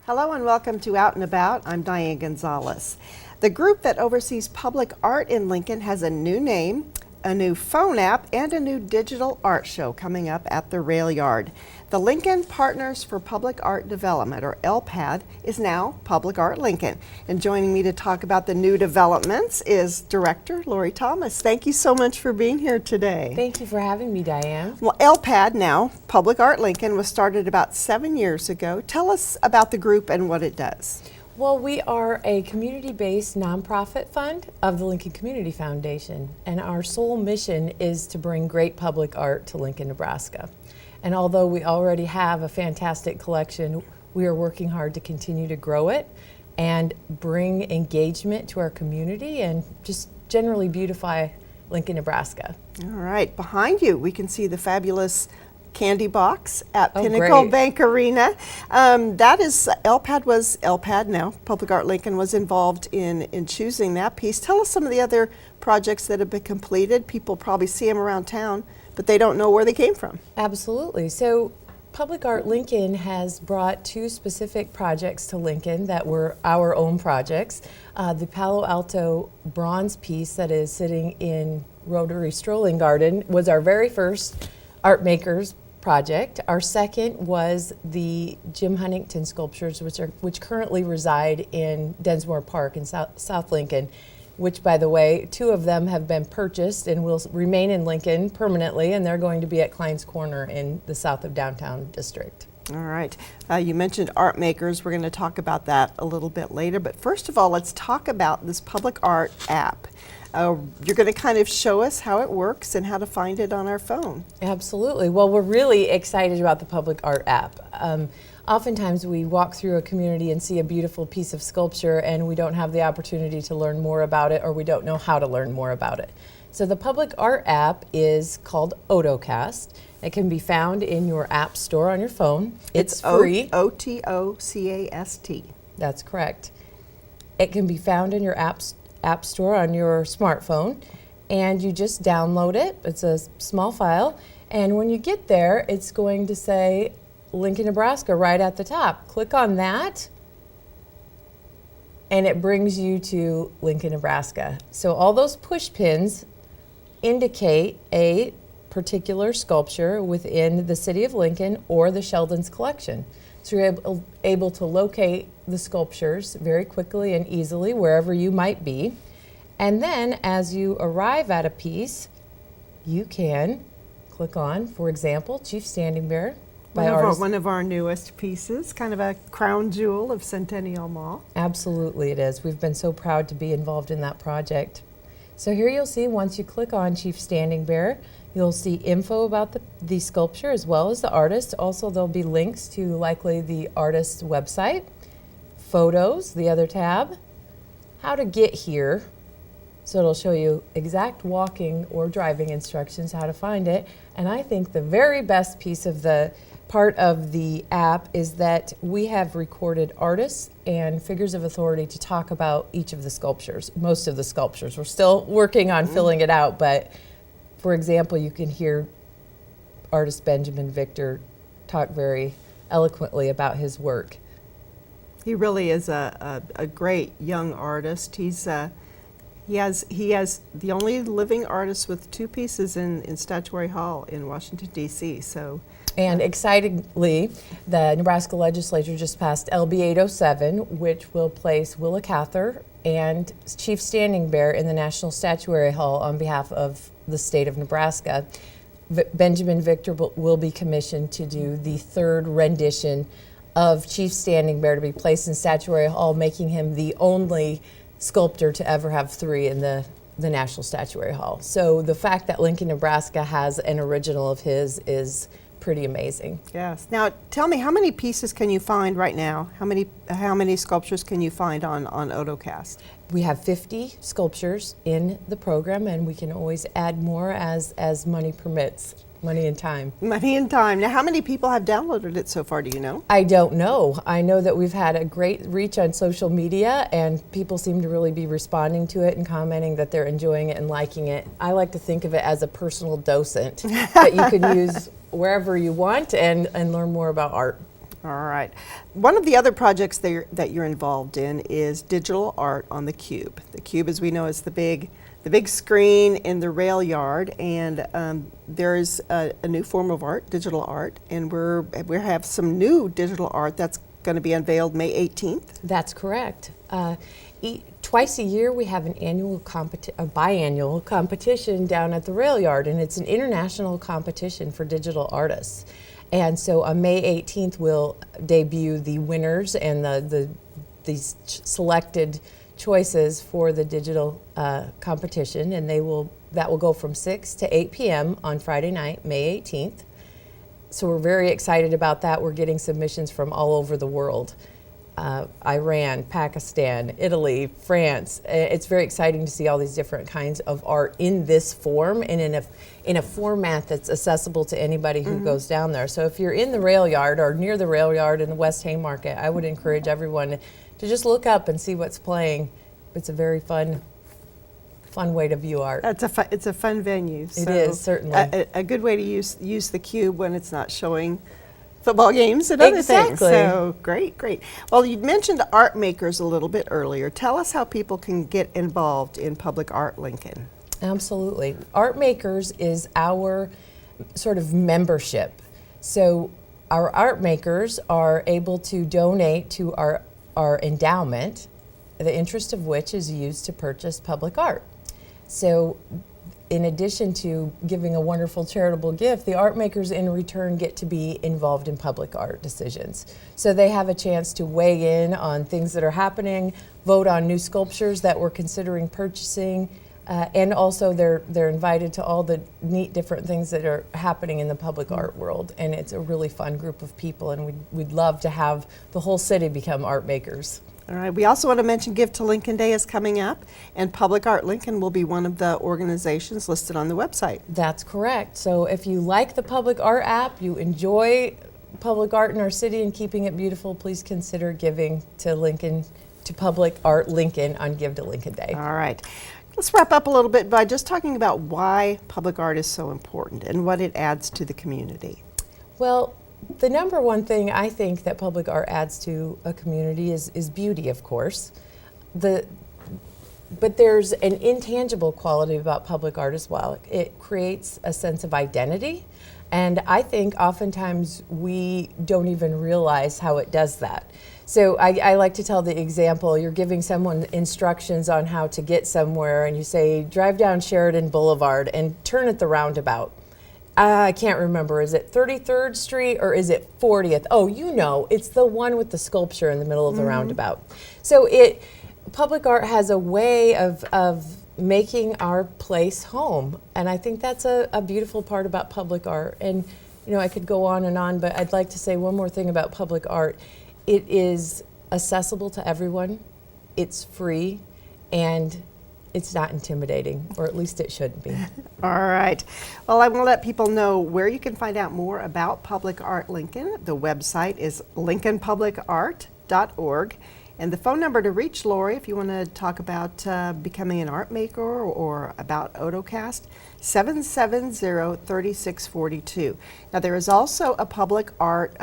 Hello and welcome to Out and About. I'm Diane Gonzalez. The group that oversees public art in Lincoln has a new name, a new phone app, and a new digital art show coming up at the Rail Yard. The Lincoln Partners for Public Art Development, or LPAD, is now Public Art Lincoln. And joining me to talk about the new developments is Director Lori Thomas. Thank you so much for being here today. Thank you for having me, Diane. Well, LPAD, now Public Art Lincoln, was started about 7 years ago. Tell us about the group and what it does. Well, we are a community-based nonprofit fund of the Lincoln Community Foundation, and our sole mission is to bring great public art to Lincoln, Nebraska. And although we already have a fantastic collection, we are working hard to continue to grow it and bring engagement to our community and just generally beautify Lincoln, Nebraska. All right, behind you we can see the fabulous candy box at Oh, Pinnacle great. Bank Arena. That is, LPAD now, Public Art Lincoln was involved in choosing that piece. Tell us some of the other projects that have been completed. People probably see them around town, but they don't know where they came from. Absolutely. So Public Art Lincoln has brought two specific projects to Lincoln that were our own projects. The Palo Alto bronze piece that is sitting in Rotary Strolling Garden was our very first Art Makers project. Our second was the Jim Huntington sculptures, which currently reside in Densmore Park in South Lincoln, which, by the way, two of them have been purchased and will remain in Lincoln permanently, and they're going to be at Klein's Corner in the south of downtown district. All right. You mentioned Art Makers. We're going to talk about that a little bit later. But first of all, let's talk about this public art app. You're going to kind of show us how it works and how to find it on our phone. Absolutely. Well, we're really excited about the public art app. Oftentimes we walk through a community and see a beautiful piece of sculpture and we don't have the opportunity to learn more about it, or we don't know how to learn more about it. So the public art app is called Otocast. It can be found in your app store on your phone. It's free. Otocast. That's correct. It can be found in your app store on your smartphone, and you just download it. It's a small file, and when you get there, it's going to say Lincoln, Nebraska right at the top. Click on that, and it brings you to Lincoln, Nebraska. So all those push pins indicate a particular sculpture within the city of Lincoln or the Sheldon's collection. So you're able to locate the sculptures very quickly and easily wherever you might be. And then as you arrive at a piece, you can click on, for example, Chief Standing Bear by artist. One of our newest pieces, kind of a crown jewel of Centennial Mall. Absolutely it is. We've been so proud to be involved in that project. So here you'll see, once you click on Chief Standing Bear, you'll see info about the sculpture as well as the artist. Also, there'll be links to likely the artist's website, photos, the other tab, how to get here. So it'll show you exact walking or driving instructions, how to find it. And I think the very best piece of the part of the app is that we have recorded artists and figures of authority to talk about each of the sculptures, most of the sculptures. We're still working on filling it out, but for example, you can hear artist Benjamin Victor talk very eloquently about his work. He really is a great young artist. He has the only living artist with two pieces in Statuary Hall in Washington, D.C. So. And excitingly, the Nebraska legislature just passed LB 807, which will place Willa Cather and Chief Standing Bear in the National Statuary Hall on behalf of the state of Nebraska. Benjamin Victor will be commissioned to do the third rendition of Chief Standing Bear to be placed in Statuary Hall, making him the only sculptor to ever have three in the National Statuary Hall. So the fact that Lincoln, Nebraska has an original of his is pretty amazing. Yes. Now, tell me, how many pieces can you find right now? How many sculptures can you find on Otocast? We have 50 sculptures in the program, and we can always add more as money permits. Money and time. Money and time. Now, how many people have downloaded it so far, do you know? I don't know. I know that we've had a great reach on social media, and people seem to really be responding to it and commenting that they're enjoying it and liking it. I like to think of it as a personal docent that you can use wherever you want and learn more about art. All right. One of the other projects that you're involved in is digital art on the Cube. The Cube, as we know, is the big screen in the rail yard, and there's a new form of art, digital art, and we have some new digital art that's going to be unveiled May 18th. That's correct. Twice a year we have an biannual competition down at the rail yard, and it's an international competition for digital artists. And so on May 18th we'll debut the winners and these selected choices for the digital competition, and that will go from 6 to 8 p.m. on Friday night, May 18th. So we're very excited about that. We're getting submissions from all over the world. Iran, Pakistan, Italy, France. It's very exciting to see all these different kinds of art in this form and in a format that's accessible to anybody who goes down there. So if you're in the rail yard or near the rail yard in the West Haymarket, I would encourage everyone to just look up and see what's playing. It's a very fun way to view art. It's a fun venue. It is, certainly. A good way to use the Cube when it's not showing football games and other things. So great. Well, you mentioned art makers a little bit earlier. Tell us how people can get involved in Public Art Lincoln. Absolutely. Art Makers is our sort of membership. So our art makers are able to donate to our endowment, the interest of which is used to purchase public art. So in addition to giving a wonderful charitable gift, the art makers in return get to be involved in public art decisions. So they have a chance to weigh in on things that are happening, vote on new sculptures that we're considering purchasing, and also they're invited to all the neat different things that are happening in the public art world. And it's a really fun group of people, and we'd love to have the whole city become art makers. All right. We also want to mention Give to Lincoln Day is coming up, and Public Art Lincoln will be one of the organizations listed on the website. That's correct. So if you like the Public Art app, you enjoy public art in our city and keeping it beautiful, please consider giving to Public Art Lincoln on Give to Lincoln Day. All right. Let's wrap up a little bit by just talking about why public art is so important and what it adds to the community. Well, the number one thing I think that public art adds to a community is beauty, of course. But there's an intangible quality about public art as well. It creates a sense of identity, and I think oftentimes we don't even realize how it does that. So I like to tell the example, you're giving someone instructions on how to get somewhere, and you say, drive down Sheridan Boulevard and turn at the roundabout. I can't remember, is it 33rd Street or is it 40th? Oh, you know, it's the one with the sculpture in the middle of the roundabout. So public art has a way of making our place home. And I think that's a beautiful part about public art. And, you know, I could go on, but I'd like to say one more thing about public art. It is accessible to everyone, it's free, and it's not intimidating, or at least it shouldn't be. All right. Well, I want to let people know where you can find out more about Public Art Lincoln. The website is lincolnpublicart.org. And the phone number to reach Lori, if you want to talk about becoming an art maker or about AutoCast, 770-3642. Now, there is also a public art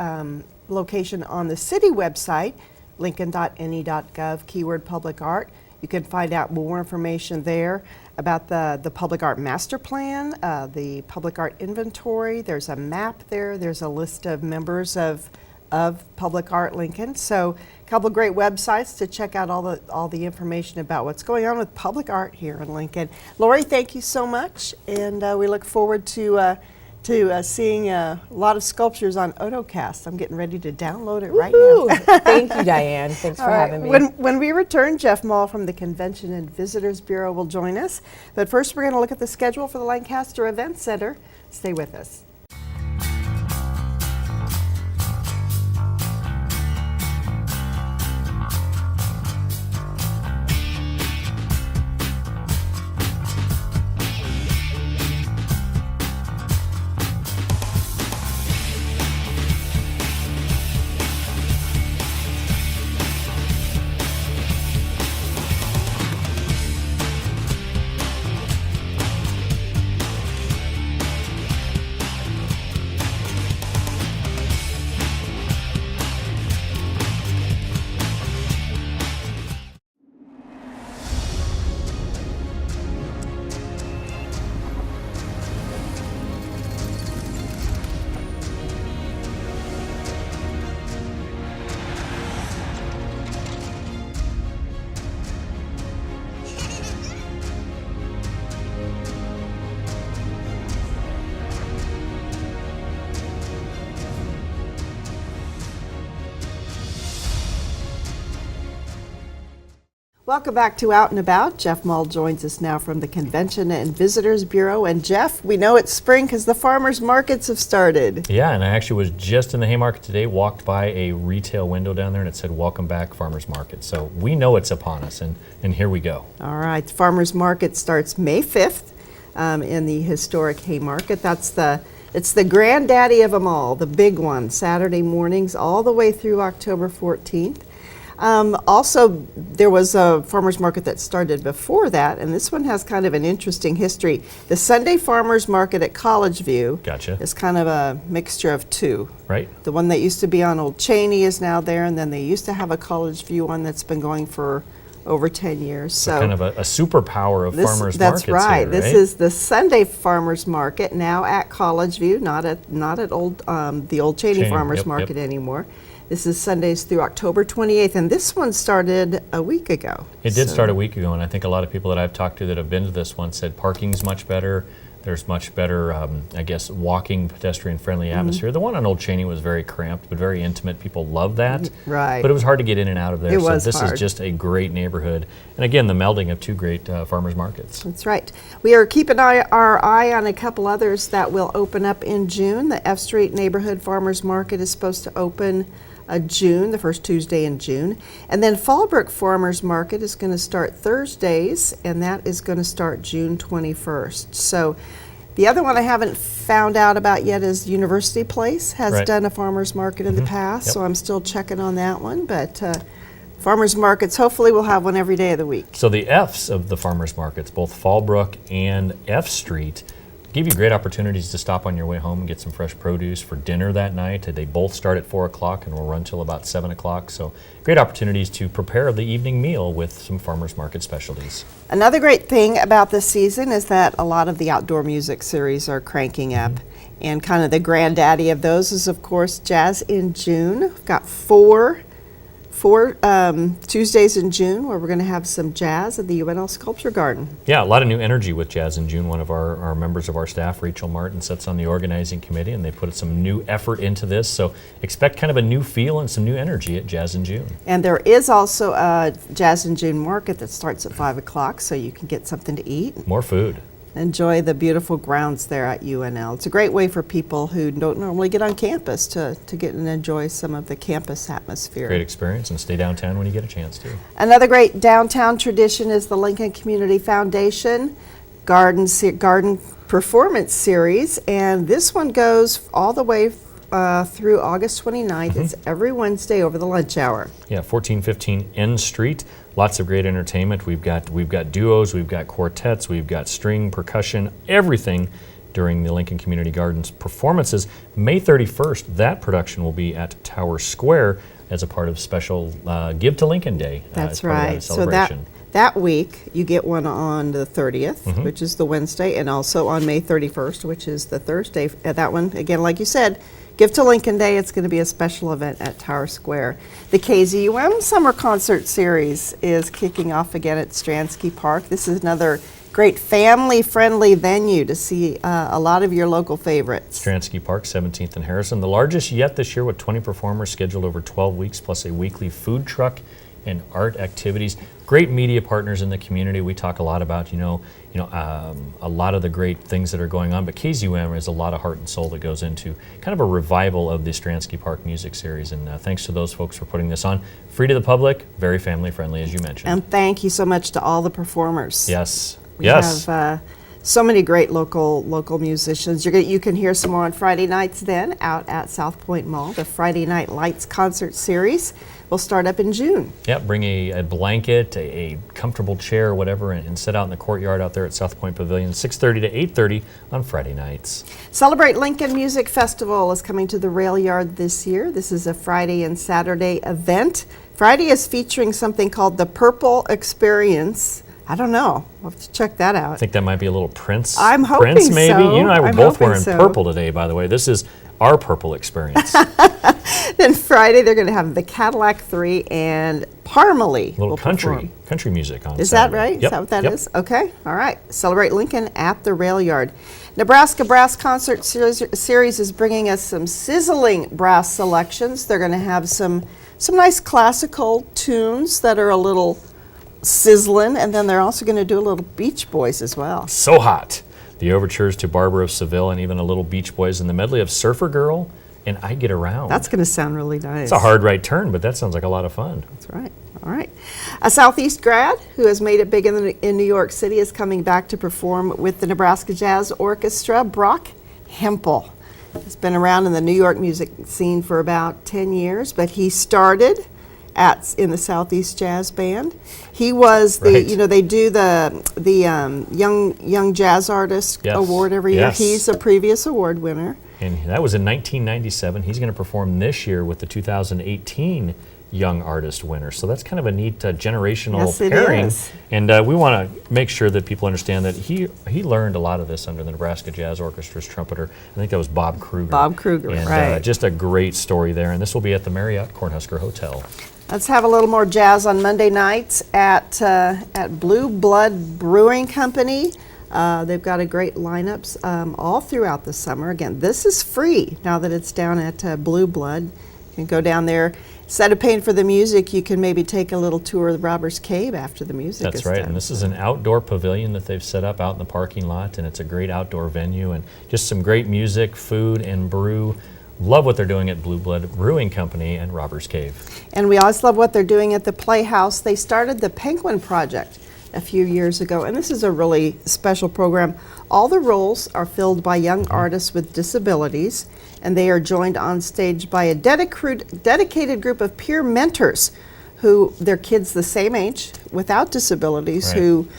location on the city website, lincoln.ne.gov, keyword public art. You can find out more information there about the Public Art Master Plan, the Public Art Inventory. There's a map there. There's a list of members of Public Art Lincoln. So a couple of great websites to check out all the information about what's going on with public art here in Lincoln. Lori, thank you so much, and we look forward to seeing a lot of sculptures on AutoCast. I'm getting ready to download it right now. Thank you, Diane. Thanks for having me. When we return, Jeff Mall from the Convention and Visitors Bureau will join us. But first, we're going to look at the schedule for the Lancaster Event Center. Stay with us. Welcome back to Out and About. Jeff Mull joins us now from the Convention and Visitors Bureau. And Jeff, we know it's spring because the farmers markets have started. Yeah, and I actually was just in the Haymarket today, walked by a retail window down there and it said, "Welcome back, farmers market." So we know it's upon us, and here we go. All right, the farmers market starts May 5th in the historic Haymarket. It's the granddaddy of them all, the big one, Saturday mornings all the way through October 14th. Also, there was a farmers market that started before that, and this one has kind of an interesting history. The Sunday farmers market at College View Gotcha. is kind of a mixture of two. Right? The one that used to be on Old Cheney is now there, and then they used to have a College View one that's been going for over 10 years. So kind of a superpower of farmers markets. That's right. Here, This is the Sunday farmers market now at College View, not at the Old Cheney Farmers yep, Market yep. anymore. This is Sundays through October 28th, and this one started a week ago. It did start a week ago, and I think a lot of people that I've talked to that have been to this one said parking's much better. There's much better, I guess, walking, pedestrian-friendly atmosphere. The one on Old Cheney was very cramped, but very intimate. People love that. Right. But it was hard to get in and out of there. It so was this hard. is just a great neighborhood. And again, the melding of two great farmers markets. That's right. We are keeping our eye on a couple others that will open up in June. The F Street Neighborhood Farmers Market is supposed to open June, the first Tuesday in June. And then Fallbrook Farmers Market is going to start Thursdays, and that is going to start June 21st. So the other one I haven't found out about yet is University Place has Right. done a farmers market in the past, Yep. so I'm still checking on that one. But farmers markets, hopefully we'll have one every day of the week. So the F's of the farmers markets, both Fallbrook and F Street, give you great opportunities to stop on your way home and get some fresh produce for dinner that night. They both start at 4 o'clock and will run till about 7 o'clock. So great opportunities to prepare the evening meal with some farmers market specialties. Another great thing about this season is that a lot of the outdoor music series are cranking up. And kind of the granddaddy of those is, of course, Jazz in June. We've got four Tuesdays in June where we're going to have some jazz at the UNL Sculpture Garden. Yeah, a lot of new energy with Jazz in June. One of our members of our staff, Rachel Martin, sits on the organizing committee, and they put some new effort into this. So expect kind of a new feel and some new energy at Jazz in June. And there is also a Jazz in June market that starts at 5 o'clock, so you can get something to eat. More food. Enjoy the beautiful grounds there at UNL. It's a great way for people who don't normally get on campus to get and enjoy some of the campus atmosphere. Great experience, and stay downtown when you get a chance to. Another great downtown tradition is the Lincoln Community Foundation Garden Performance Series, and this one goes all the way through August 29th. It's every Wednesday over the lunch hour. Yeah, 1415 N Street. Lots of great entertainment. We've got duos, we've got quartets, we've got string, percussion, everything during the Lincoln Community Gardens performances. May 31st, that production will be at Tower Square as a part of special Give to Lincoln Day. That's as part of right. that So celebration. that week you get one on the 30th, which is the Wednesday, and also on May 31st, which is the Thursday. That one, again, like you said, Give to Lincoln Day. It's going to be a special event at Tower Square. The KZUM Summer Concert Series is kicking off again at Stransky Park. This is another great family-friendly venue to see a lot of your local favorites. Stransky Park, 17th and Harrison. The largest yet this year with 20 performers scheduled over 12 weeks, plus a weekly food truck and art activities. Great media partners in the community. We talk a lot about, a lot of the great things that are going on, but KZUM is a lot of heart and soul that goes into kind of a revival of the Stransky Park Music Series, and thanks to those folks for putting this on. Free to the public, very family friendly, as you mentioned. And thank you so much to all the performers. Yes. We Yes. have so many great local musicians. You can hear some more on Friday nights then out at South Point Mall. The Friday Night Lights concert series will start up in June. Yeah, bring a blanket, a comfortable chair, whatever, and sit out in the courtyard out there at South Point Pavilion, 6:30 to 8:30 on Friday nights. Celebrate Lincoln Music Festival is coming to the Rail Yard this year. This is a Friday and Saturday event. Friday is featuring something called the Purple Experience. I don't know. We'll have to check that out. I think that might be a little Prince. I'm hoping Prince, maybe. so. You and I were I'm both hoping wearing so. purple today, by the way. This is our purple experience. Then Friday they're going to have the Cadillac 3 and Parmalee. little will perform. country music on Is that Saturday. right? Yep. Is that what that yep. is? Okay. All right. Celebrate Lincoln at the Rail Yard. Nebraska Brass Concert Series is bringing us some sizzling brass selections. They're going to have some nice classical tunes that are a little sizzling, and then they're also going to do a little Beach Boys as well. So hot. The overtures to Barber of Seville and even a little Beach Boys, and the medley of Surfer Girl and I Get Around. That's going to sound really nice. It's a hard right turn, but that sounds like a lot of fun. That's right. All right. A Southeast grad who has made it big in New York City is coming back to perform with the Nebraska Jazz Orchestra. Brock Hempel has been around in the New York music scene for about 10 years, but he started in the Southeast Jazz Band. He was the, Right. They do the young jazz artist Yes. award every year. Yes. He's a previous award winner. And that was in 1997. He's going to perform this year with the 2018 Young Artist winner. So that's kind of a neat generational Yes, it pairing. is. And we want to make sure that people understand that he learned a lot of this under the Nebraska Jazz Orchestra's trumpeter. I think that was Bob Kruger. Bob Kruger, and, right. Just a great story there. And this will be at the Marriott Cornhusker Hotel. Let's have a little more jazz on Monday nights at Blue Blood Brewing Company. They've got a great lineups all throughout the summer. Again, this is free now that it's down at Blue Blood. You can go down there. Instead of paying for the music, you can maybe take a little tour of the Robbers Cave after the music That's is right, done. and this is an outdoor pavilion that they've set up out in the parking lot, and it's a great outdoor venue, and just some great music, food, and brew. Love what they're doing at Blue Blood Brewing Company and Robbers Cave. And we always love what they're doing at the Playhouse. They started the Penguin Project a few years ago, and this is a really special program. All the roles are filled by young artists with disabilities, and they are joined on stage by a dedicated group of peer mentors who, their kids the same age without disabilities,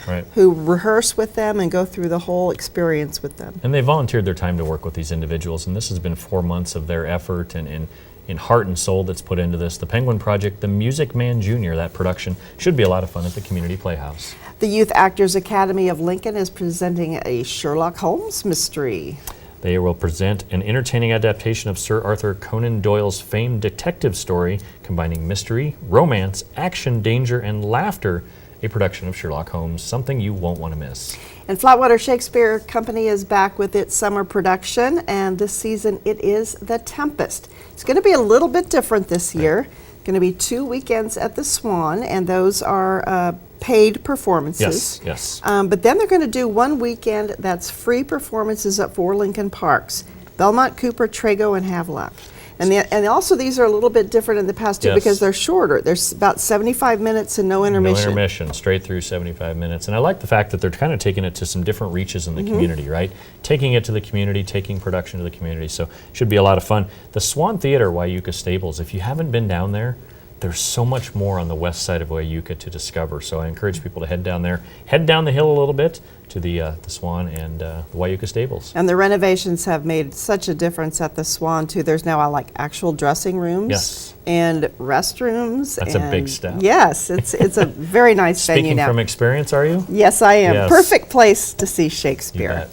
Right. who rehearse with them and go through the whole experience with them. And they volunteered their time to work with these individuals, and this has been 4 months of their effort and in heart and soul that's put into this. The Penguin Project, The Music Man Jr., that production should be a lot of fun at the Community Playhouse. The Youth Actors Academy of Lincoln is presenting a Sherlock Holmes mystery. They will present an entertaining adaptation of Sir Arthur Conan Doyle's famed detective story, combining mystery, romance, action, danger, and laughter, a production of Sherlock Holmes, something you won't want to miss. And Flatwater Shakespeare Company is back with its summer production, and this season it is The Tempest. It's going to be a little bit different this year. Going to be 2 weekends at the Swan, and those are paid performances. Yes. But then they're going to do 1 weekend that's free performances at 4 Lincoln Parks: Belmont, Cooper, Trago, and Havelock. And also these are a little bit different in the past too, Yes. because they're shorter. There's about 75 minutes and no intermission. No intermission, straight through 75 minutes. And I like the fact that they're kind of taking it to some different reaches in the community, right? Taking it to the community, taking production to the community. So should be a lot of fun. The Swan Theater, Wyuka Stables, if you haven't been down there, there's so much more on the west side of Wyuka to discover. So I encourage people to head down there, head down the hill a little bit to the Swan and the Wyuka Stables. And the renovations have made such a difference at the Swan too. There's now like actual dressing rooms Yes. and restrooms. That's a big and- step. Yes, it's a very nice venue Speaking now. from experience, are you? Yes, I am. Yes. Perfect place to see You Shakespeare. bet.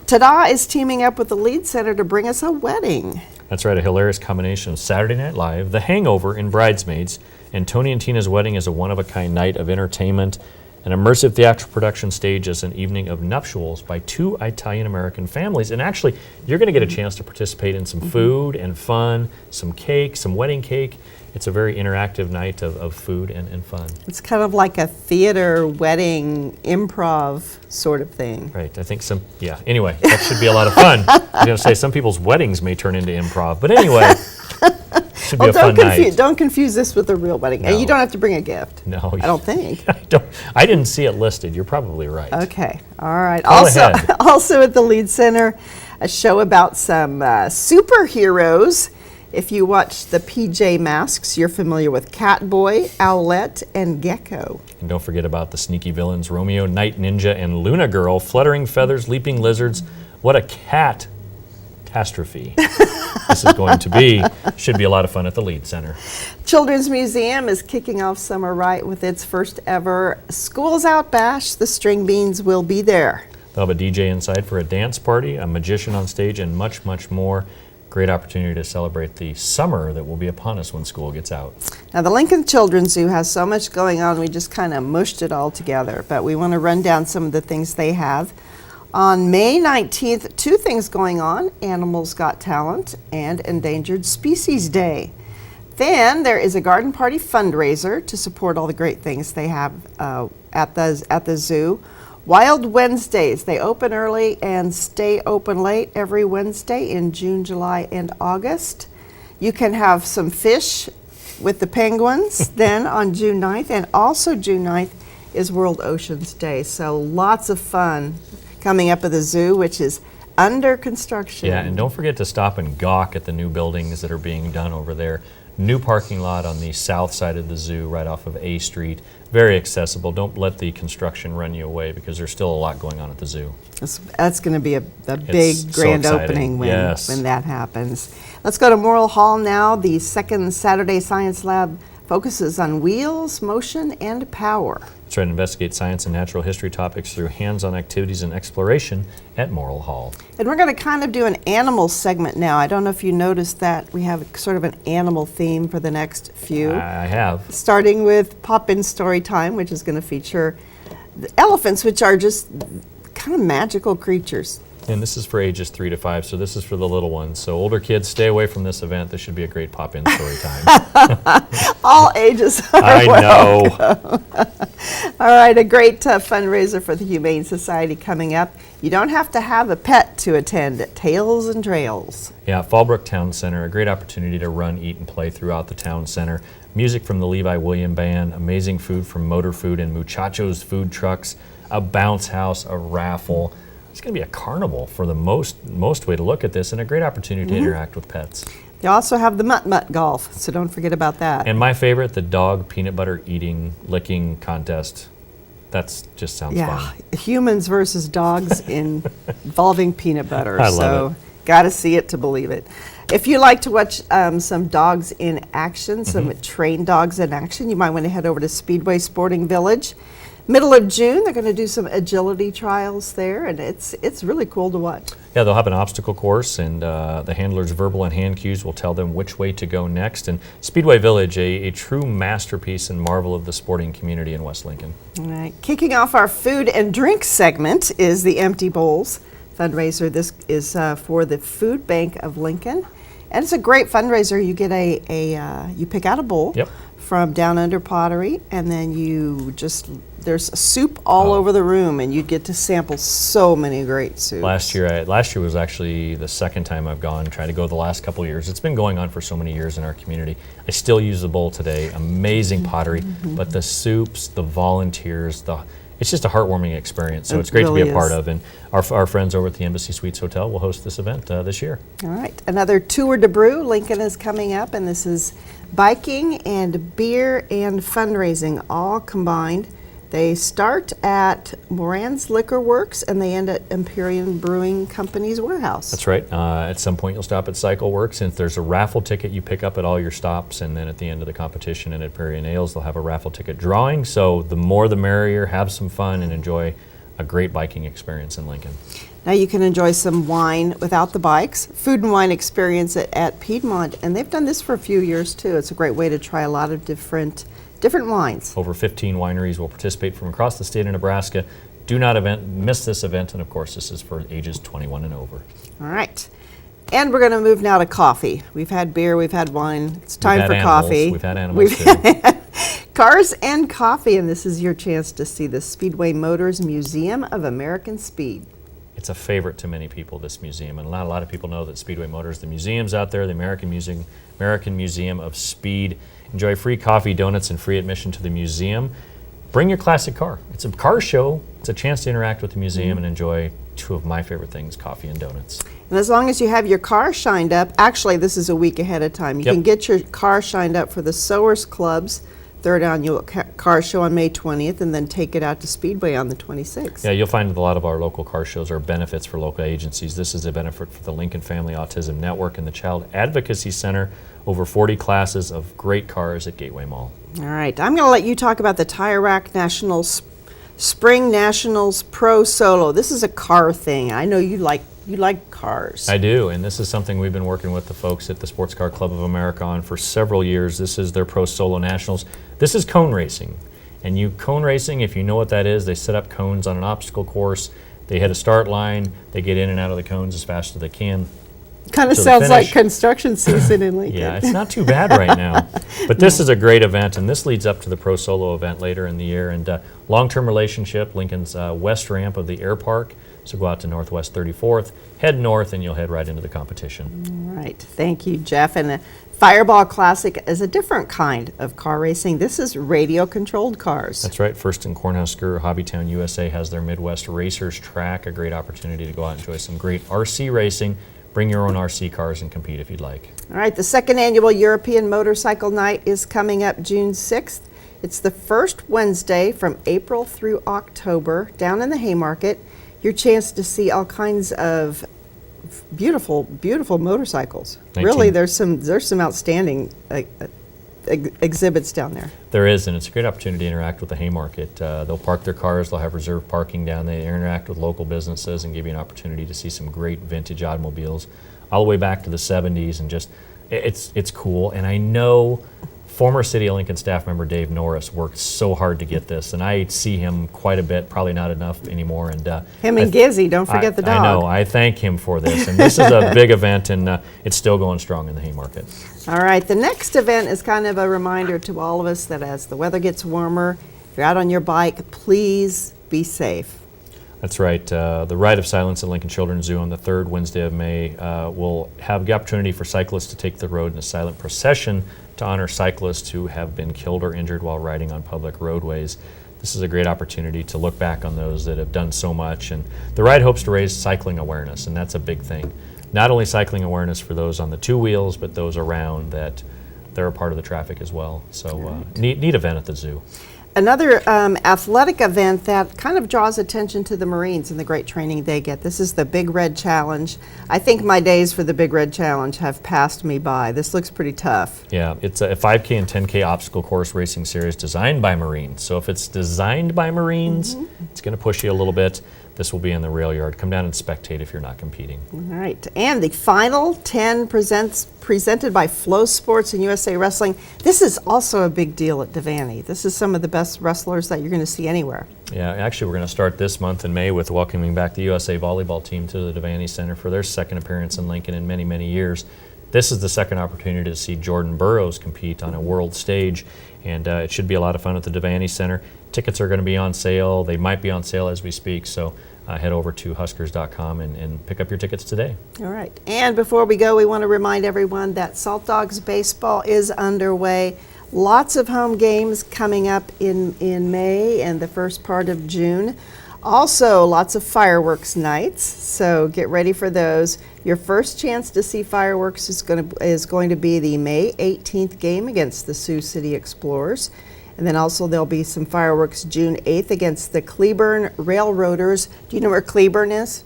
Tada is teaming up with the Lead Center to bring us a wedding. That's right, a hilarious combination of Saturday Night Live, The Hangover, and Bridesmaids, and Tony and Tina's wedding is a one-of-a-kind night of entertainment. An immersive theatrical production stages an evening of nuptials by 2 Italian-American families. And actually, you're going to get a chance to participate in some food and fun, some cake, some wedding cake. It's a very interactive night of food and fun. It's kind of like a theater wedding improv sort of thing. Right, I think anyway, that should be a lot of fun. I was going to say, some people's weddings may turn into improv, but anyway, should be a fun night. Don't confuse this with a real wedding. And No. you don't have to bring a gift. No, I don't think. I didn't see it listed. You're probably right. Okay, all right. Call ahead. Also at the Lead Center, a show about some superheroes. If you watch the PJ Masks, you're familiar with Catboy, Owlette, and Gecko. And don't forget about the sneaky villains, Romeo, Night Ninja, and Luna Girl, fluttering feathers, leaping lizards. What a catastrophe this is going to be. Should be a lot of fun at the Lead Center. Children's Museum is kicking off summer right with its first ever Schools Out Bash. The String Beans will be there. They'll have a DJ inside for a dance party, a magician on stage, and much, much more. Great opportunity to celebrate the summer that will be upon us when school gets out. Now, the Lincoln Children's Zoo has so much going on, we just kind of mushed it all together, but we want to run down some of the things they have. On May 19th, 2 things going on: Animals Got Talent and Endangered Species Day. Then there is a garden party fundraiser to support all the great things they have at the zoo. Wild Wednesdays, they open early and stay open late every Wednesday in June, July, and August. You can have some fish with the penguins then on June 9th, and also June 9th is World Oceans Day. So lots of fun coming up at the zoo, which is under construction. Yeah, and don't forget to stop and gawk at the new buildings that are being done over there. New parking lot on the south side of the zoo right off of A Street. Very accessible. Don't let the construction run you away because there's still a lot going on at the zoo. That's going to be a big so grand exciting. opening when Yes. that happens. Let's go to Morrill Hall now. The second Saturday Science Lab focuses on wheels, motion, and power. Try to investigate science and natural history topics through hands-on activities and exploration at Morrill Hall. And we're going to kind of do an animal segment now. I don't know if you noticed that we have sort of an animal theme for the next few. I have. Starting with Pop-In Story Time, which is going to feature the elephants, which are just kind of magical creatures. And this is for ages 3 to 5, so this is for the little ones. So older kids, stay away from this event. This should be a great pop-in story time. All ages are I know. All right, a great fundraiser for the Humane Society coming up. You don't have to have a pet to attend at Tales and Trails. Yeah, Fallbrook Town Center, a great opportunity to run, eat, and play throughout the town center. Music from the Levi William Band, amazing food from Motor Food and Muchachos food trucks, a bounce house, a raffle. It's going to be a carnival for the most way to look at this, and a great opportunity to interact with pets. They also have the Mutt Golf, so don't forget about that. And my favorite, the dog peanut butter eating, licking contest. That just sounds Yeah, fun. humans versus dogs involving peanut butter. I love so got to see it to believe it. If you like to watch some dogs in action, some trained dogs in action, you might want to head over to Speedway Sporting Village. Middle of June, they're going to do some agility trials there, and it's really cool to watch. Yeah, they'll have an obstacle course, and the handler's verbal and hand cues will tell them which way to go next. And Speedway Village, a true masterpiece and marvel of the sporting community in West Lincoln. All right, kicking off our food and drink segment is the Empty Bowls fundraiser. This is for the Food Bank of Lincoln, and it's a great fundraiser. You get you pick out a bowl. Yep. From Down Under Pottery, and then there's soup all over the room, and you get to sample so many great soups. Last year was actually the second time I've gone, trying to go the last couple of years. It's been going on for so many years in our community. I still use the bowl today. Amazing pottery, but the soups, the volunteers, it's just a heartwarming experience. So It it's great to be really a part is. of. And our friends over at the Embassy Suites Hotel will host this event this year. All right, another Tour de Brew. Lincoln is coming up, and this is biking and beer and fundraising all combined. They start at Moran's Liquor Works, and they end at Empyrean Brewing Company's warehouse. That's right. At some point, you'll stop at Cycle Works, and if there's a raffle ticket you pick up at all your stops, and then at the end of the competition and at Perry and Ales, they'll have a raffle ticket drawing. So the more the merrier. Have some fun and enjoy a great biking experience in Lincoln. Now you can enjoy some wine without the bikes. Food and wine experience at Piedmont, and they've done this for a few years too. It's a great way to try a lot of different wines. Over 15 wineries will participate from across the state of Nebraska. Do not miss this event, and of course, this is for ages 21 and over. All right. And we're going to move now to coffee. We've had beer, we've had wine. It's time We've for had animals. coffee. We've had animals too. Cars and coffee, and this is your chance to see the Speedway Motors Museum of American Speed. It's a favorite to many people, this museum, and not a lot of people know that Speedway Motors, the museum's out there, the American Museum of Speed. Enjoy free coffee, donuts, and free admission to the museum. Bring your classic car. It's a car show. It's a chance to interact with the museum and enjoy two of my favorite things, coffee and donuts. And as long as you have your car shined up, actually this is a week ahead of time. You Yep. can get your car shined up for the Sowers Club's third annual car show on May 20th, and then take it out to Speedway on the 26th. Yeah, you'll find that a lot of our local car shows are benefits for local agencies. This is a benefit for the Lincoln Family Autism Network and the Child Advocacy Center. Over 40 classes of great cars at Gateway Mall. All right, I'm going to let you talk about the Tire Rack Nationals Spring Nationals Pro Solo. This is a car thing. I know you like cars. I do, and this is something we've been working with the folks at the Sports Car Club of America on for several years. This is their Pro Solo Nationals. This is cone racing. And cone racing, if you know what that is, they set up cones on an obstacle course. They hit a start line. They get in and out of the cones as fast as they can. Kind of to the sounds like finish. construction season in Lincoln. Yeah, it's not too bad right now. But this is a great event, and this leads up to the Pro Solo event later in the year. And long-term relationship, Lincoln's west ramp of the air park. So go out to Northwest 34th, head north, and you'll head right into the competition. All right, thank you, Jeff. And the Fireball Classic is a different kind of car racing. This is radio-controlled cars. That's right. First in Cornhusker, Hobbytown, USA has their Midwest Racers track, a great opportunity to go out and enjoy some great RC racing. Bring your own RC cars and compete if you'd like. All right, the second annual European Motorcycle Night is coming up June 6th. It's the first Wednesday from April through October down in the Haymarket. Your chance to see all kinds of beautiful, beautiful motorcycles. 19. Really, there's some outstanding exhibits down there. There is, and it's a great opportunity to interact with the Haymarket. They'll park their cars, they'll have reserved parking down there, they interact with local businesses and give you an opportunity to see some great vintage automobiles all the way back to the 70s, and just, it's cool. And I know former City of Lincoln staff member Dave Norris worked so hard to get this, and I see him quite a bit, probably not enough anymore. And Him and Gizzy, don't forget the dog. I know, I thank him for this, and this is a big event, and it's still going strong in the Haymarket. All right, the next event is kind of a reminder to all of us that as the weather gets warmer, if you're out on your bike, please be safe. That's right. The Ride of Silence at Lincoln Children's Zoo on the third Wednesday of May will have the opportunity for cyclists to take the road in a silent procession to honor cyclists who have been killed or injured while riding on public roadways. This is a great opportunity to look back on those that have done so much. And the ride hopes to raise cycling awareness, and that's a big thing. Not only cycling awareness for those on the two wheels, but those around that they're a part of the traffic as well. So neat event at the zoo. Another athletic event that kind of draws attention to the Marines and the great training they get. This is the Big Red Challenge. I think my days for the Big Red Challenge have passed me by. This looks pretty tough. Yeah, it's a 5K and 10K obstacle course racing series designed by Marines. So if it's designed by Marines, it's going to push you a little bit. This will be in the rail yard. Come down and spectate if you're not competing. All right, and the final 10 presented by Flow Sports and USA Wrestling. This is also a big deal at Devaney. This is some of the best wrestlers that you're going to see anywhere. Yeah, actually we're going to start this month in May with welcoming back the USA volleyball team to the Devaney Center for their second appearance in Lincoln in many, many years. This is the second opportunity to see Jordan Burroughs compete on a world stage, and it should be a lot of fun at the Devaney Center. Tickets are going to be on sale. They might be on sale as we speak, so head over to Huskers.com and pick up your tickets today. All right, and before we go, we want to remind everyone that Salt Dogs Baseball is underway. Lots of home games coming up in May and the first part of June. Also, lots of fireworks nights, so get ready for those. Your first chance to see fireworks is going to be the May 18th game against the Sioux City Explorers. And then also there'll be some fireworks June 8th against the Cleburne Railroaders. Do you know where Cleburne is?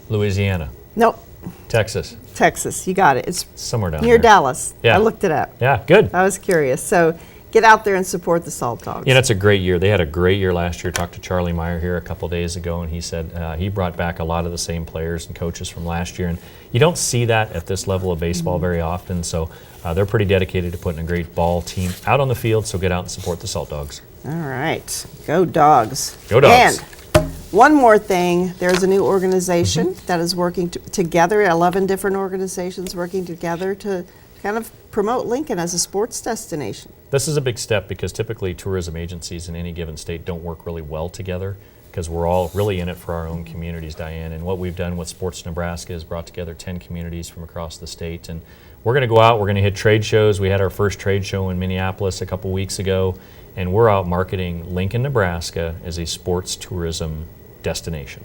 Louisiana, Nope, Texas, Texas. You got it. It's somewhere down near there. Dallas. Yeah. I looked it up. Yeah, good. I was curious. So get out there and support the Salt Dogs. Yeah, that's a great year. They had a great year last year. Talked to Charlie Meyer here a couple days ago, and he said he brought back a lot of the same players and coaches from last year. And you don't see that at this level of baseball very often, so they're pretty dedicated to putting a great ball team out on the field, so get out and support the Salt Dogs. All right. Go Dogs. Go Dogs. And one more thing. There's a new organization that is working together, 11 different organizations working together to kind of promote Lincoln as a sports destination. This is a big step because typically tourism agencies in any given state don't work really well together because we're all really in it for our own communities, Diane. And what we've done with Sports Nebraska is brought together 10 communities from across the state. And we're going to go out, we're going to hit trade shows. We had our first trade show in Minneapolis a couple weeks ago, and we're out marketing Lincoln, Nebraska as a sports tourism destination.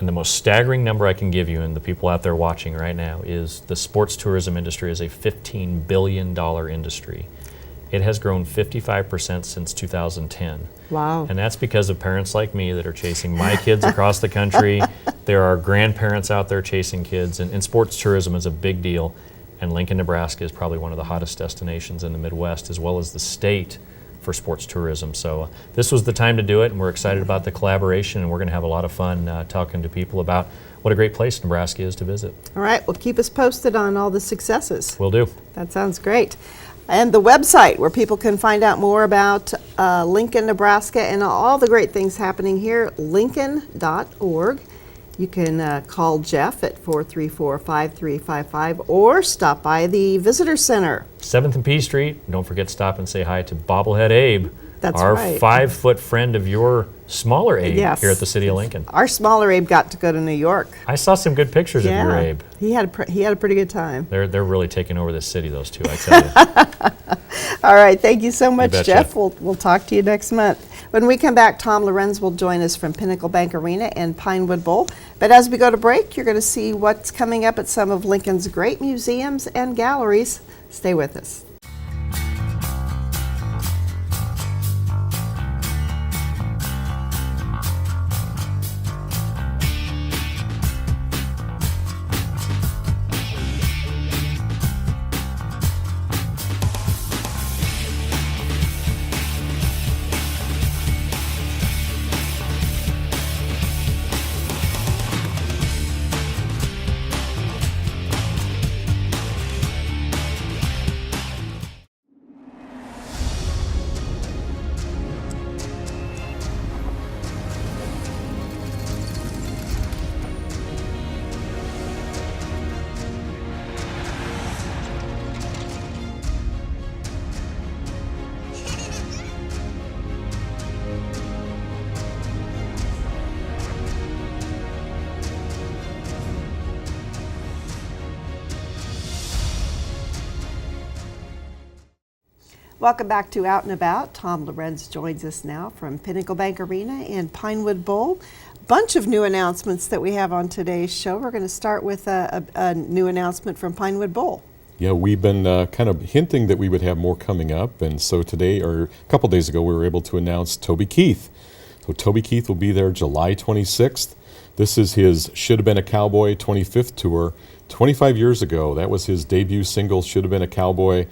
And the most staggering number I can give you, and the people out there watching right now, is the sports tourism industry is a $15 billion industry. It has grown 55% since 2010. Wow. And that's because of parents like me that are chasing my kids across the country. There are grandparents out there chasing kids, and sports tourism is a big deal. And Lincoln, Nebraska is probably one of the hottest destinations in the Midwest, as well as the state, for sports tourism. So this was the time to do it, and we're excited about the collaboration, and we're going to have a lot of fun talking to people about what a great place Nebraska is to visit. All right. Well, keep us posted on all the successes. Will do. That sounds great. And the website where people can find out more about Lincoln, Nebraska, and all the great things happening here, lincoln.org. You can call Jeff at 434-5355 or stop by the Visitor Center. 7th and P Street. Don't forget to stop and say hi to Bobblehead Abe, That's our right. 5-foot friend of your smaller Abe Yes. here at the City of Lincoln. Our smaller Abe got to go to New York. I saw some good pictures of your Abe. He had a pretty good time. They're really taking over this city, those two, I tell you. All right, thank you so much, betcha. Jeff. We'll talk to you next month. When we come back, Tom Lorenz will join us from Pinnacle Bank Arena and Pinewood Bowl. But as we go to break, you're going to see what's coming up at some of Lincoln's great museums and galleries. Stay with us. Welcome back to Out and About. Tom Lorenz joins us now from Pinnacle Bank Arena and Pinewood Bowl. Bunch of new announcements that we have on today's show. We're going to start with a new announcement from Pinewood Bowl. Yeah, we've been kind of hinting that we would have more coming up, and so today, or a couple days ago, we were able to announce Toby Keith. So Toby Keith will be there July 26th. This is his Should Have Been a Cowboy 25th tour. 25 years ago, that was his debut single, Should Have Been a Cowboy.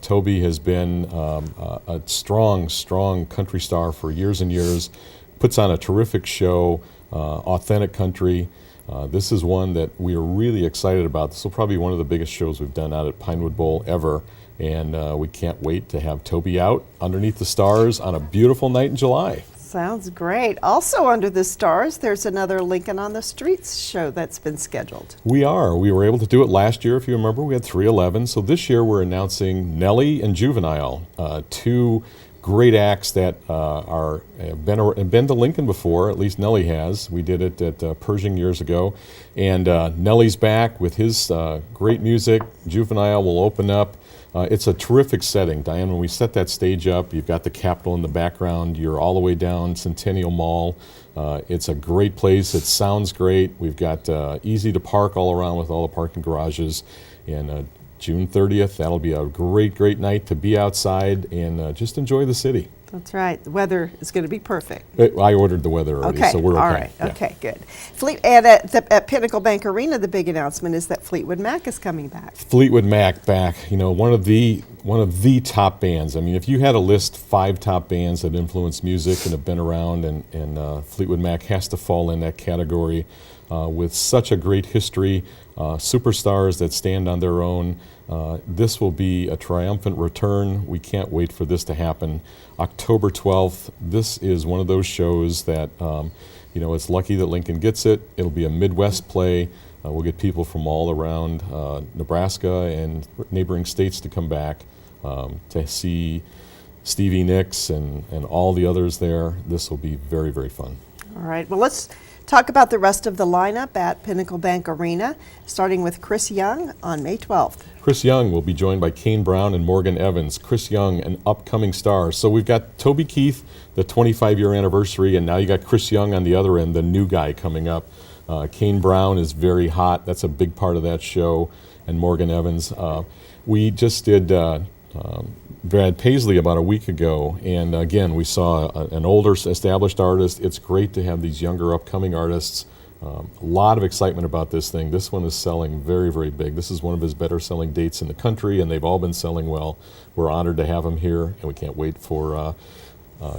Toby has been a strong country star for years and years, puts on a terrific show, authentic country. This is one that we are really excited about. This will probably be one of the biggest shows we've done out at Pinewood Bowl ever, and we can't wait to have Toby out underneath the stars on a beautiful night in July. Sounds great. Also under the stars, there's another Lincoln on the Streets show that's been scheduled. We were able to do it last year, if you remember. We had 311. So this year we're announcing Nelly and Juvenile, two great acts that have been to Lincoln before. At least Nelly has. We did it at Pershing years ago. And Nelly's back with his great music. Juvenile will open up. It's a terrific setting, Diane. When we set that stage up, you've got the Capitol in the background. You're all the way down Centennial Mall. It's a great place. It sounds great. We've got easy to park all around with all the parking garages. And June 30th, that'll be a great night to be outside and just enjoy the city. That's right. The weather is going to be perfect. I ordered the weather already, so we're okay. All right. Yeah. Okay, good. And at Pinnacle Bank Arena, the big announcement is that Fleetwood Mac is coming back. Fleetwood Mac back. You know, one of the top bands. I mean, if you had to list 5 top bands that influence music and have been around, and Fleetwood Mac has to fall in that category. With such a great history, superstars that stand on their own. This will be a triumphant return. We can't wait for this to happen. October 12th, this is one of those shows that, it's lucky that Lincoln gets it. It'll be a Midwest play. We'll get people from all around Nebraska and neighboring states to come back to see Stevie Nicks and all the others there. This will be very, very fun. All right. Well, let's talk about the rest of the lineup at Pinnacle Bank Arena, starting with Chris Young on May 12th. Chris Young will be joined by Kane Brown and Morgan Evans. Chris Young, an upcoming star. So we've got Toby Keith, the 25-year anniversary, and now you got Chris Young on the other end, the new guy coming up. Kane Brown is very hot. That's a big part of that show. And Morgan Evans. We just did Brad Paisley about a week ago, and again, we saw an older established artist. It's great to have these younger upcoming artists. A lot of excitement about this thing. This one is selling very, very big. This is one of his better selling dates in the country, and they've all been selling well. We're honored to have him here, and we can't wait for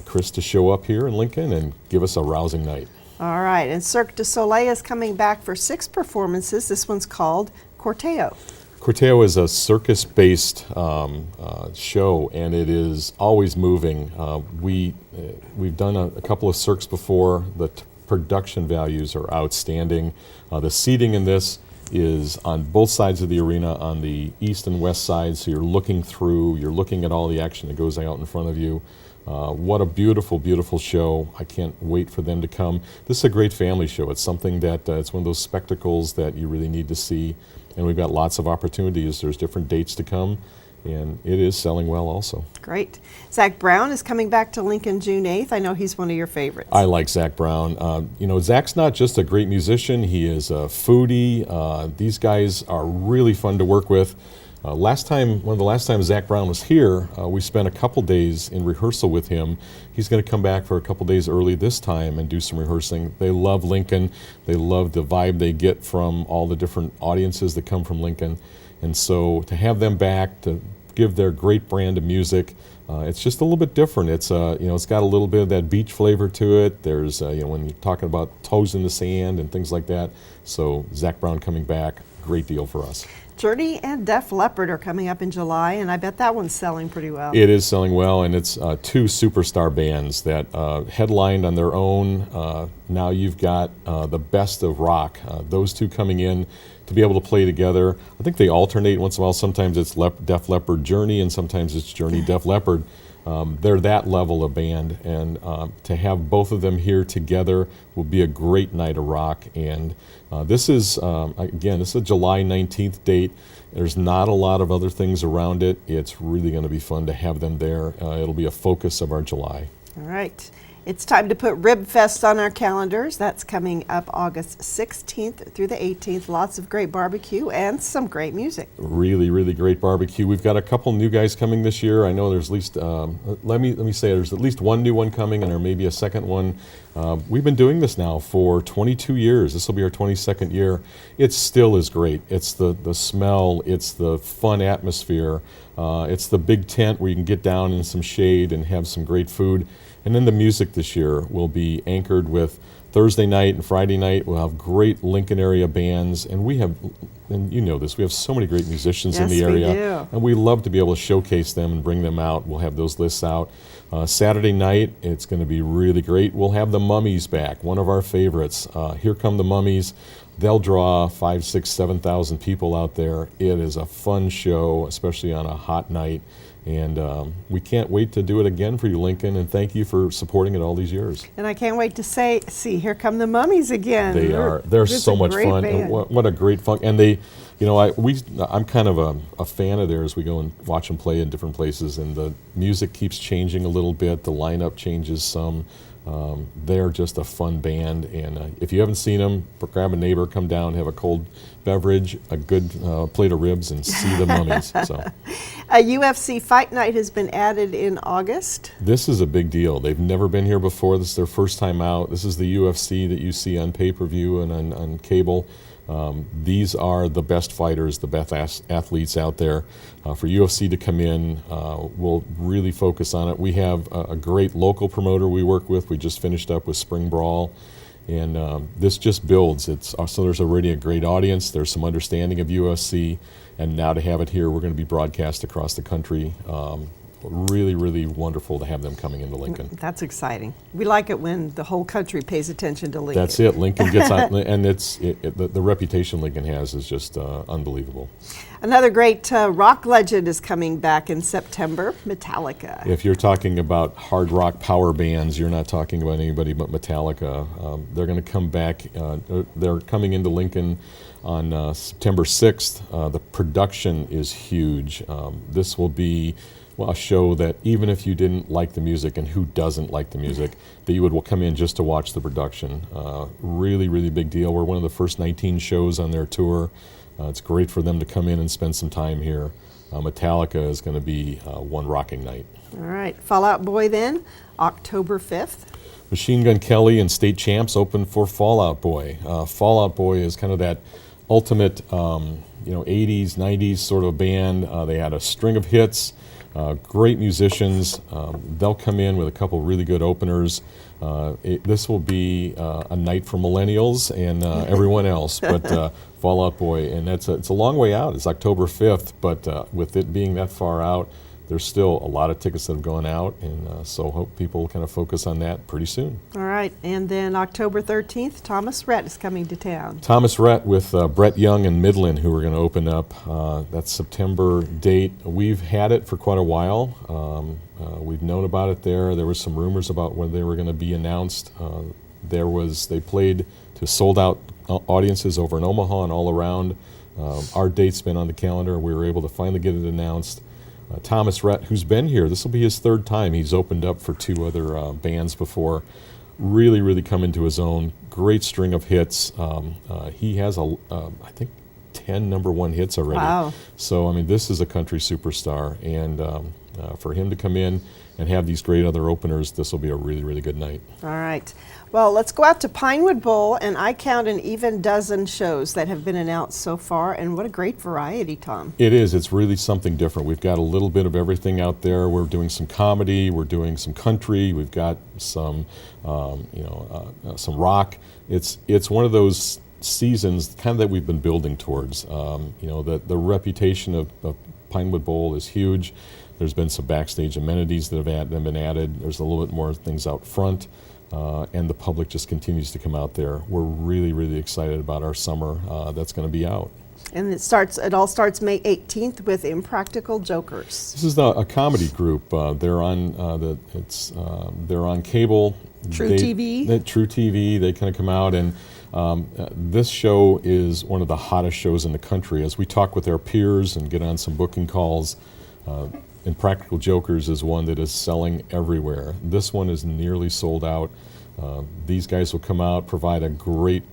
Chris to show up here in Lincoln and give us a rousing night. All right, and Cirque du Soleil is coming back for 6 performances. This one's called Corteo. Corteo is a circus-based show, and it is always moving. We've done a couple of cirques before. The production values are outstanding. The seating in this is on both sides of the arena, on the east and west side, so you're looking through, you're looking at all the action that goes out in front of you. What a beautiful, beautiful show. I can't wait for them to come. This is a great family show. It's something that, it's one of those spectacles that you really need to see, and we've got lots of opportunities. There's different dates to come, and it is selling well also. Great. Zach Brown is coming back to Lincoln June 8th. I know he's one of your favorites. I like Zach Brown. Zach's not just a great musician, he is a foodie. These guys are really fun to work with. One of the last times Zach Brown was here, we spent a couple days in rehearsal with him. He's going to come back for a couple days early this time and do some rehearsing. They love Lincoln. They love the vibe they get from all the different audiences that come from Lincoln. And so to have them back, to give their great brand of music, it's just a little bit different. It's it's got a little bit of that beach flavor to it. There's when you're talking about toes in the sand and things like that. So Zach Brown coming back, great deal for us. Journey and Def Leppard are coming up in July, and I bet that one's selling pretty well. It is selling well, and it's two superstar bands that headlined on their own. Now you've got the best of rock. Those two coming in to be able to play together. I think they alternate once in a while. Sometimes it's Def Leppard Journey, and sometimes it's Journey Def Leppard. They're that level of band, and to have both of them here together will be a great night of rock. And this is a July 19th date. There's not a lot of other things around it. It's really going to be fun to have them there. It'll be a focus of our July. All right. It's time to put Rib Fest on our calendars. That's coming up August 16th through the 18th. Lots of great barbecue and some great music. Really, really great barbecue. We've got a couple new guys coming this year. I know there's at least, let me say, there's at least one new one coming, and there may be a second one. We've been doing this now for 22 years. This will be our 22nd year. It still is great. It's the smell. It's the fun atmosphere. It's the big tent where you can get down in some shade and have some great food. And then the music this year will be anchored with Thursday night and Friday night. We'll have great Lincoln area bands, and we have so many great musicians in the area. Yes, we do. And we love to be able to showcase them and bring them out. We'll have those lists out. Saturday night, it's going to be really great. We'll have the Mummies back, one of our favorites. Here come the Mummies. They'll draw 5,000, 6,000, 7,000 people out there. It is a fun show, especially on a hot night. And we can't wait to do it again for you, Lincoln, and thank you for supporting it all all these years. And I can't wait to see, here come the Mummies again. They're It's so a much great fun. band. And what a great fun. And they, I'm kind of a fan of theirs. We go and watch them play in different places, and the music keeps changing a little bit. The lineup changes some. They're just a fun band, and if you haven't seen them, grab a neighbor, come down, have a cold beverage, a good plate of ribs, and see the Mummies. So, A UFC Fight Night has been added in August. this is a big deal. They've never been here before. This is their first time out. This is the UFC that you see on pay-per-view and on cable. These are the best fighters, the best athletes out there. For UFC to come in, we'll really focus on it. We have a great local promoter we work with. We just finished up with Spring Brawl, and this just builds. So there's already a great audience. There's some understanding of UFC, and now to have it here, we're going to be broadcast across the country. Really, really wonderful to have them coming into Lincoln. That's exciting. We like it when the whole country pays attention to Lincoln. That's it. Lincoln gets on, and the reputation Lincoln has is just unbelievable. Another great rock legend is coming back in September, Metallica. If you're talking about hard rock power bands, you're not talking about anybody but Metallica. They're going to come back. They're coming into Lincoln on September 6th. The production is huge. This will be a show that even if you didn't like the music, and who doesn't like the music, that you would come in just to watch the production. Really, really big deal. We're one of the first 19 shows on their tour. It's great for them to come in and spend some time here. Metallica is going to be one rocking night. All right, Fall Out Boy then, October 5th. Machine Gun Kelly and State Champs open for Fall Out Boy. Fall Out Boy is kind of that ultimate 80s, 90s sort of band. They had a string of hits. Great musicians. They'll come in with a couple really good openers. This will be a night for millennials and everyone else, but Fall Out Boy, and it's a long way out. It's October 5th, but with it being that far out, there's still a lot of tickets that have gone out, and so hope people kind of focus on that pretty soon. All right, and then October 13th, Thomas Rhett is coming to town. Thomas Rhett with Brett Young and Midland, who are going to open up. That September date. We've had it for quite a while. We've known about it there. There was some rumors about when they were going to be announced. They played to sold-out audiences over in Omaha and all around. Our date's been on the calendar. We were able to finally get it announced. Thomas Rhett, who's been here, this will be his third time. He's opened up for two other bands before. Really, really come into his own. Great string of hits. He has, I think, 10 number one hits already. Wow. So, I mean, this is a country superstar. And for him to come in and have these great other openers, this will be a really, really good night. All right. Well, let's go out to Pinewood Bowl, and I count an even dozen shows that have been announced so far, and what a great variety, Tom. It is. It's really something different. We've got a little bit of everything out there. We're doing some comedy. We're doing some country. We've got some, some rock. It's one of those seasons kind of that we've been building towards. The reputation of Pinewood Bowl is huge. There's been some backstage amenities that have been added. There's a little bit more things out front. And the public just continues to come out there. We're really, really excited about our summer that's going to be out. And it all starts May 18th with Impractical Jokers. This is a comedy group. They're on they're on cable. True TV. True TV. They kind of come out, and this show is one of the hottest shows in the country. As we talk with our peers and get on some booking calls, Impractical Jokers is one that is selling everywhere. This one is nearly sold out. These guys will come out, provide a great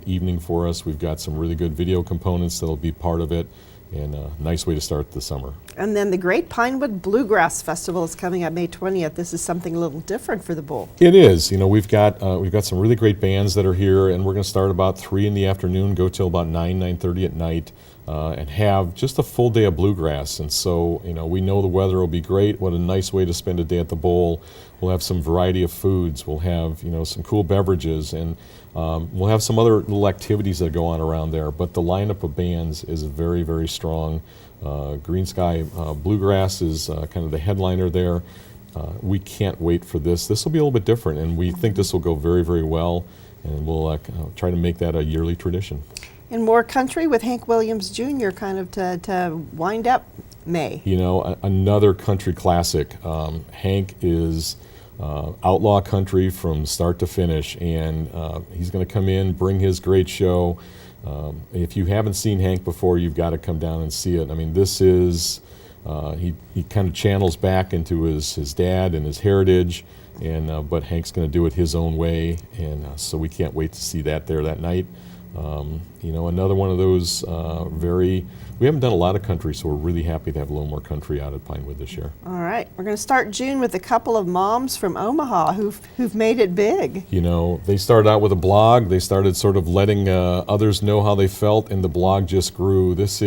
evening for us. We've got some really good video components that'll be part of it, and a nice way to start the summer. And then the Great Pinewood Bluegrass Festival is coming up May 20th. This is something a little different for the Bowl. It is. We've got some really great bands that are here, and we're going to start about 3 in the afternoon, go till about 9:30 at night. And have just a full day of bluegrass. And so, we know the weather will be great. What a nice way to spend a day at the Bowl. We'll have some variety of foods. We'll have, some cool beverages. And we'll have some other little activities that go on around there. But the lineup of bands is very, very strong. Green Sky Bluegrass is kind of the headliner there. We can't wait for this. This will be a little bit different, and we think this will go very, very well. And we'll try to make that a yearly tradition. And more country with Hank Williams Jr. kind of to wind up May. Another country classic. Hank is outlaw country from start to finish, and he's going to come in, bring his great show. If you haven't seen Hank before, you've got to come down and see it. I mean, this is, he kind of channels back into his dad and his heritage, and but Hank's going to do it his own way, and so we can't wait to see that there that night. Another one of those we haven't done a lot of country, so we're really happy to have a little more country out at Pinewood this year. All right. We're going to start June with a couple of moms from Omaha who've made it big. They started out with a blog. They started sort of letting others know how they felt, and the blog just grew. This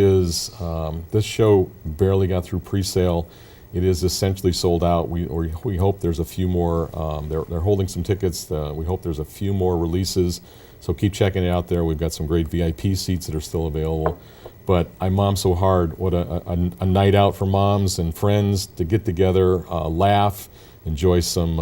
show barely got through pre-sale. It is essentially sold out. We hope there's a few more. They're holding some tickets. We hope there's a few more releases. So keep checking it out there. We've got some great VIP seats that are still available. But I Mom So Hard, what a night out for moms and friends to get together, laugh, enjoy some,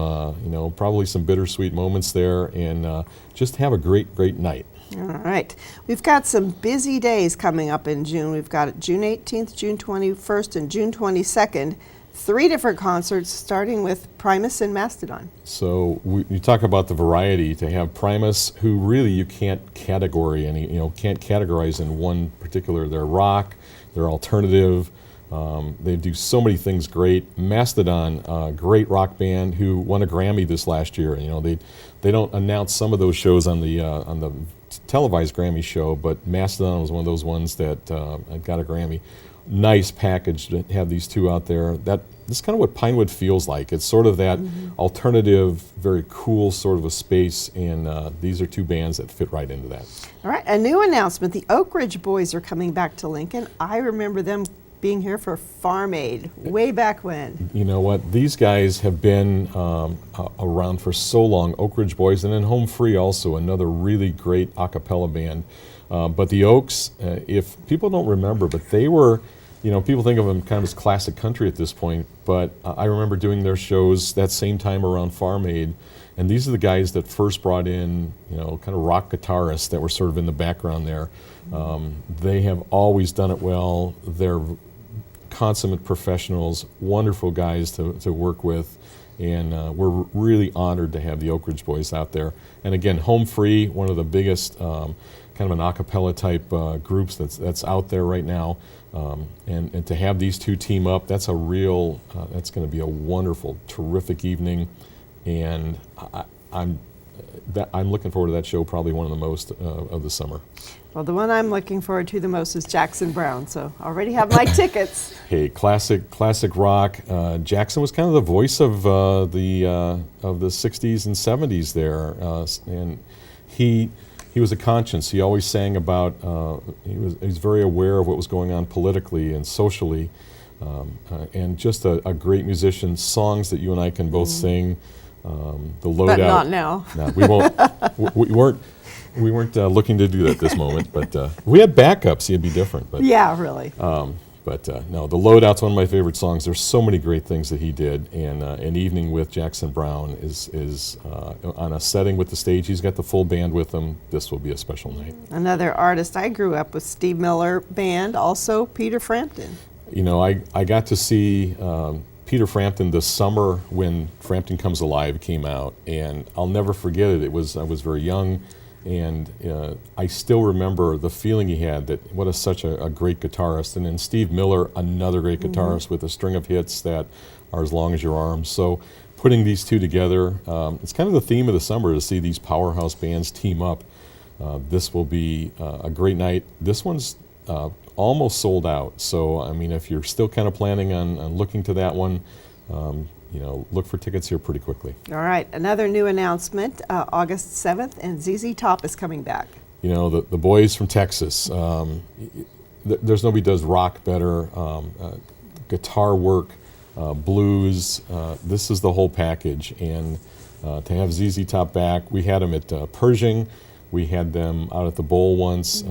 probably some bittersweet moments there, and just have a great night. All right. We've got some busy days coming up in June. We've got June 18th, June 21st, and June 22nd. 3 different concerts, starting with Primus and Mastodon. So you talk about the variety. To have Primus, who really you can't categorize in one particular. They're rock, they're alternative. They do so many things great. Mastodon, great rock band who won a Grammy this last year. They don't announce some of those shows on the televised Grammy show, but Mastodon was one of those ones that got a Grammy. Nice package to have these two out there. This is kind of what Pinewood feels like. It's sort of that alternative, very cool sort of a space, and these are 2 bands that fit right into that. All right, a new announcement. The Oak Ridge Boys are coming back to Lincoln. I remember them being here for Farm Aid way back when. You know what? These guys have been around for so long. Oak Ridge Boys, and then Home Free also, another really great a cappella band. But the Oaks, if people don't remember, but they were you know, people think of them kind of as classic country at this point, but I remember doing their shows that same time around Farm Aid, and these are the guys that first brought in, you know, kind of rock guitarists that were sort of in the background there. They have always done it well. They're consummate professionals, wonderful guys to work with, and we're really honored to have the Oak Ridge Boys out there. And again, Home Free, one of the biggest kind of an a cappella type groups that's out there right now. And to have these two team up, that's going to be a wonderful, terrific evening, and I'm looking forward to that show, probably one of the most of the summer. Well, the one I'm looking forward to the most is Jackson Browne, so I already have my tickets. Hey, classic rock. Jackson was kind of the voice of the 60s and 70s there, and he was a conscience. He always sang about. He was very aware of what was going on politically and socially, and just a great musician. Songs that you and I can both sing. The Loadout. But not now. No, we won't. We weren't looking to do that this moment, but if we had backups, it'd be different. But Yeah, really. no, The Loadout's one of my favorite songs. There's so many great things that he did, and An Evening with Jackson Browne is on a setting with the stage. He's got the full band with him. This will be a special night. Another artist I grew up with, Steve Miller Band, also Peter Frampton. You know, I got to see Peter Frampton this summer when Frampton Comes Alive came out, and I'll never forget it. I was very young, and I still remember the feeling he had, that what such a great guitarist. And then Steve Miller, another great guitarist with a string of hits that are as long as your arm. So putting these two together, it's kind of the theme of the summer to see these powerhouse bands team up. This will be a great night. This one's almost sold out. So, I mean, if you're still kind of planning on looking to that one, you know, look for tickets here pretty quickly. All right, another new announcement, August 7th, and ZZ Top is coming back. You know, the boys from Texas, there's nobody does rock better, guitar work, blues, this is the whole package. And to have ZZ Top back, we had them at Pershing, we had them out at the Bowl once.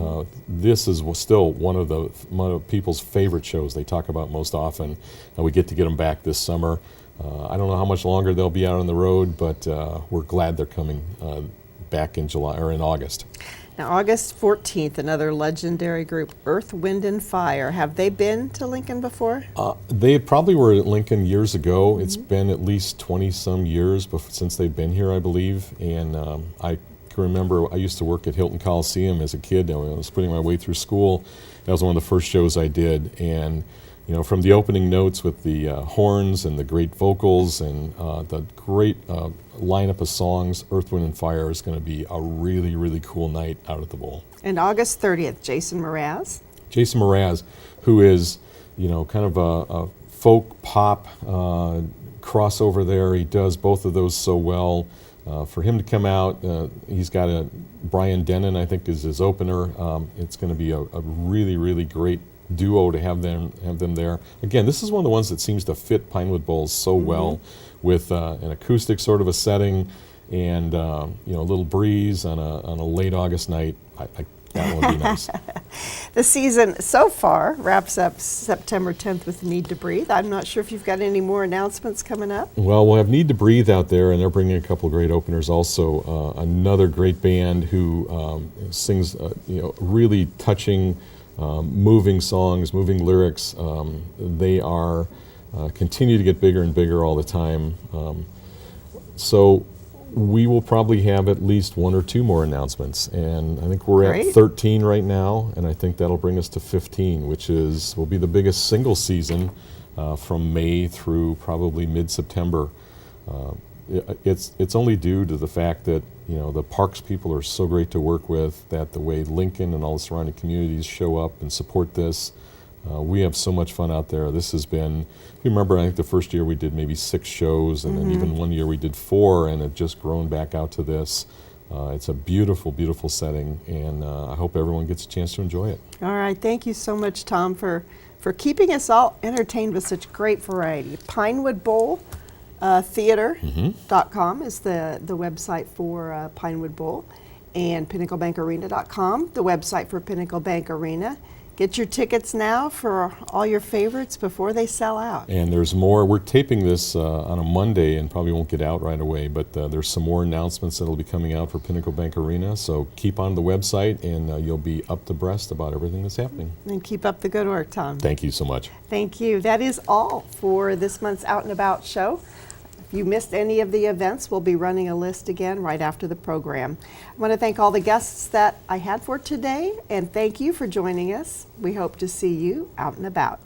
This is still one of people's favorite shows they talk about most often, and we get to get them back this summer. I don't know how much longer they'll be out on the road, but we're glad they're coming back in July or in August. Now, August 14th, another legendary group, Earth, Wind, and Fire. Have they been to Lincoln before? They probably were at Lincoln years ago. It's been at least 20-some years since they've been here, I believe. And I can remember I used to work at Hilton Coliseum as a kid. I was putting my way through school. That was one of the first shows I did. And you know, from the opening notes with the horns and the great vocals and the great lineup of songs, Earth, Wind, and Fire is going to be a really, really cool night out at the Bowl. And August 30th, Jason Mraz. Jason Mraz, who is, you know, kind of a folk pop crossover there. He does both of those so well. For him to come out, he's got Brian Denon, I think, is his opener. It's going to be a really, really great duo to have them there. Again, this is one of the ones that seems to fit Pinewood Bowls so well, with an acoustic sort of a setting and you know, a little breeze on a late August night. That would be nice. The season so far wraps up September 10th with Need to Breathe. I'm not sure if you've got any more announcements coming up. Well, we'll have Need to Breathe out there, and they're bringing a couple of great openers also. Another great band who sings you know, really touching, moving songs, moving lyrics. They are continue to get bigger and bigger all the time. So we will probably have at least one or two more announcements, and I think we're Great. at 13 right now, and I think that'll bring us to 15, which will be the biggest single season from May through probably mid-September. It's only due to the fact that, you know, the parks people are so great to work with, that the way Lincoln and all the surrounding communities show up and support this. We have so much fun out there. This has been, if you remember, I think the first year we did maybe 6 shows, and then even one year we did 4, and it just grown back out to this. It's a beautiful, beautiful setting, and I hope everyone gets a chance to enjoy it. All right, thank you so much, Tom, for keeping us all entertained with such great variety. Pinewood Bowl Theater.com is the website for Pinewood Bowl. and pinnaclebankarena.com, the website for Pinnacle Bank Arena. Get your tickets now for all your favorites before they sell out. And there's more. We're taping this on a Monday and probably won't get out right away, but there's some more announcements that will be coming out for Pinnacle Bank Arena. So keep on the website and you'll be up to breast about everything that's happening. And keep up the good work, Tom. Thank you so much. Thank you. That is all for this month's Out and About show. If you missed any of the events, we'll be running a list again right after the program. I want to thank all the guests that I had for today, and thank you for joining us. We hope to see you out and about.